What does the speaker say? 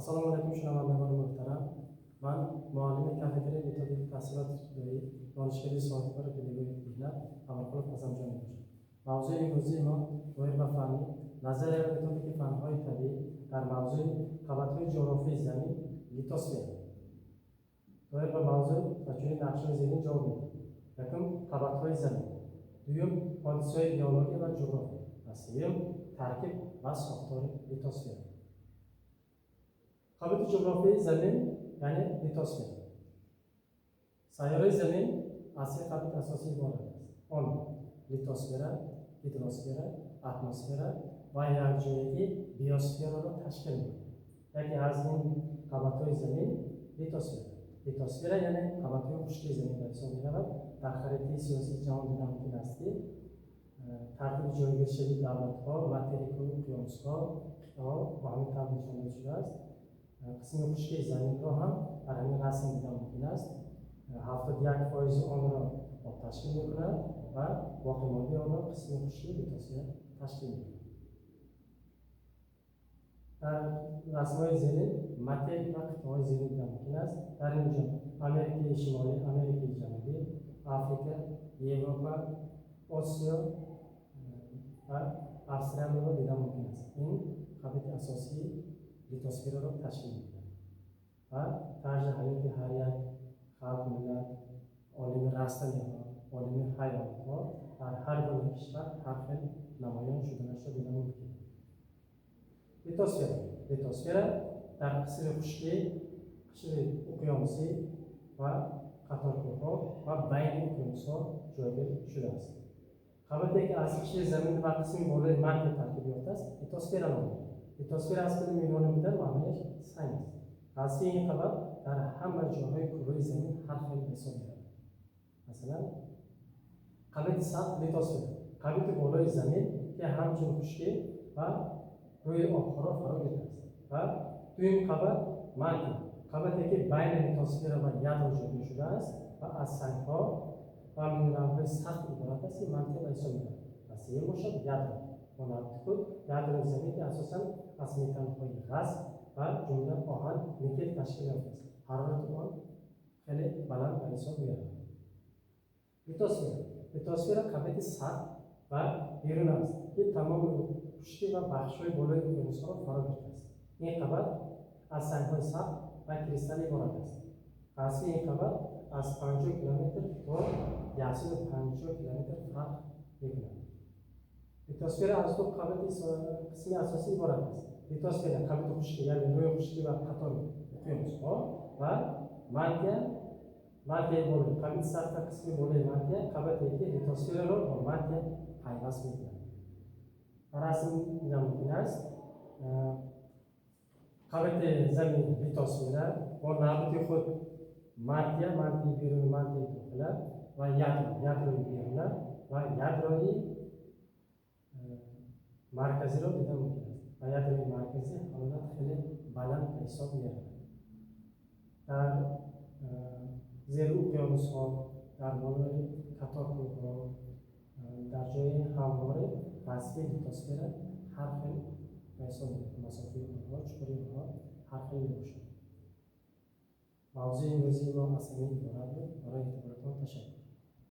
assalomu alaykum shunavandagani muhtaram. Man muallimi kafedra metodik tahsilot ibtidoiy donishgahli soatbar pedagogik mehnat Amirqulov Hasanjonovich. Mavzui imrozi ma doir ba fani nazariya metodiki fanهای tabiiy در موضوع qabatli جغرافی زمین litosfera. Doir ba mavzu va chunki naqshini zehni javob berdi. Yakun qabatli zamin. Duyum hodisaviy geologiya va jug'rofiya. Va seyum tarkib va soxtori litosfera. Qabati jug'rofiy zamin ya'ni litosfera. Sayyorai zamin asli qabat asosiy iborat. 10 litosfera, hidrosfera, atmosfera va yakjoygi biosferani tashkil etadi. Ya'ni azmin qabatli zamin litosfera. Litosfera ya'ni qabatli xushki zamin deb hisoblanadi. در خریطه سیاسی جهان دیدن ممکن است که ترتیب جایگزین دولت‌ها، متریک‌ها، اقیانوس‌ها و همین تبدیل شده است. قسم خشکی زمین را هم در همین رسم دیدن ممکن است. 71% آن را آب تشکیل می‌کند و باقی مانده آن را قسم خشکی لیتوسفر تشکیل می‌کند. در رسم‌های زمین متریک و قطعه‌های زمین دیدن ممکن است. در اینجا آمریکای شمالی، آمریکای جنوبی، Afrika, Yevropa, Osiyo va Avstraliya didan mumkin است. این خط اساسی لیتوسفر را تشکیل می‌دهد. و ترجیح حیات هر یک خلق ملت، عالم رستنی‌ها، عالم حیوان‌ها در هر گونه کشور هر خیل نمایان شدنش را دیدن ممکن است. لیتوسفر در قشر خشکی، قشر اقیانوسی و قطارکوه‌ها و بین اقیانوس‌ها جایگیر شده است. قبطی که از قشر زمین و قسم بالای مرگ ترکیب یافته است، لیتوسفر نام دارد. لیتوسفر از کدام میوان بودن معنیش سنگ است. قضیه این قبط در همه جاهای کره زمین هر خیل حساب می‌رود. مثلا قبط سطح لیتوسفر، قبط بالای زمین که همچون خشکی و روی آب‌ها را فرا گرفته است. و دویم قبط مرگ قبطی که بین لیتوسفر و یادر جایگیر شده است و از سنگ‌ها و مینرال‌های سخت عبارت است که منطقه حساب می‌شود. و سوم باشد یادر. مانند خود یادر زمین که اساساً از متان‌های غاز و جمله آهن نیکل تشکیل یافته است. حرارت آن خیلی بلند و حساب می‌رود. لیتوسفر قبط سطح و بیرون است که تمام خشکی و بخش‌های بالای اقیانوس‌ها را فرا گرفته است. این قبط از سنگ‌های سخت و کریستال عبارت است. قطعه این قبط از 50 کیلومتر تا 150 کیلومتر فرق می‌کند. لیتوسفر از دو قبط قسمی اساسی عبارت است. لیتوسفر قبط خشکی یعنی روی خشکی و قطار اقیانوس‌ها و منطقه بالای قبط سخت قسمی بالای منطقه قبطی که لیتوسفر را با منطقه پیوست می‌کند. رسم دیدن ممکن است. قبط زمین لیتوسفر با نبود خود منطقه بیرون منطقه داخله و یادروی بیرون و یادروی مرکزی را دیدن ممکن است. و یادروی مرکزی حالت خیلی بلند حساب می‌رود. در زیر اقیانوس‌ها، در بالای قطارکوه‌ها، در جای همواره وسیع لیتوسفر هر خیل حساب می‌رود. مسافه آنها، چوری آنها هر خیل می‌باشد. موضوع امروزی ما از همین عبارت بود. برای اعتبارتان تشکر.